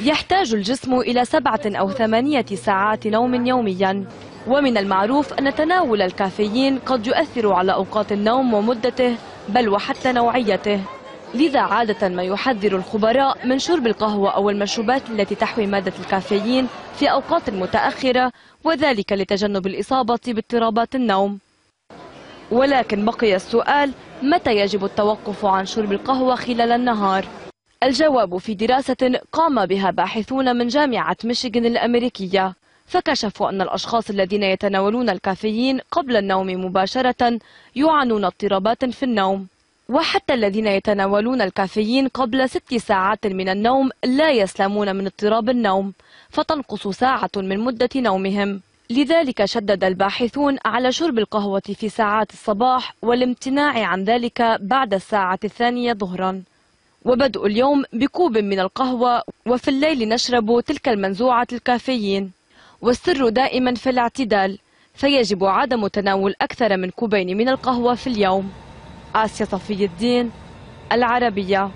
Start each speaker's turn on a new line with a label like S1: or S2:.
S1: يحتاج الجسم إلى 7 أو 8 ساعات نوم يوميا، ومن المعروف أن تناول الكافيين قد يؤثر على أوقات النوم ومدته بل وحتى نوعيته. لذا عادة ما يحذر الخبراء من شرب القهوة أو المشروبات التي تحوي مادة الكافيين في أوقات متأخرة، وذلك لتجنب الإصابة باضطرابات النوم. ولكن بقي السؤال: متى يجب التوقف عن شرب القهوة خلال النهار؟ الجواب في دراسة قام بها باحثون من جامعة ميشيغان الأمريكية، فكشفوا أن الأشخاص الذين يتناولون الكافيين قبل النوم مباشرة يعانون اضطرابات في النوم، وحتى الذين يتناولون الكافيين قبل 6 ساعات من النوم لا يسلمون من اضطراب النوم، فتنقص ساعة من مدة نومهم. لذلك شدد الباحثون على شرب القهوة في ساعات الصباح والامتناع عن ذلك بعد الساعة 2 ظهرا، وبدء اليوم بكوب من القهوة، وفي الليل نشرب تلك المنزوعة الكافيين. والسر دائما في الاعتدال، فيجب عدم تناول أكثر من كوبين من القهوة في اليوم. آسيا صفي الدين، العربية.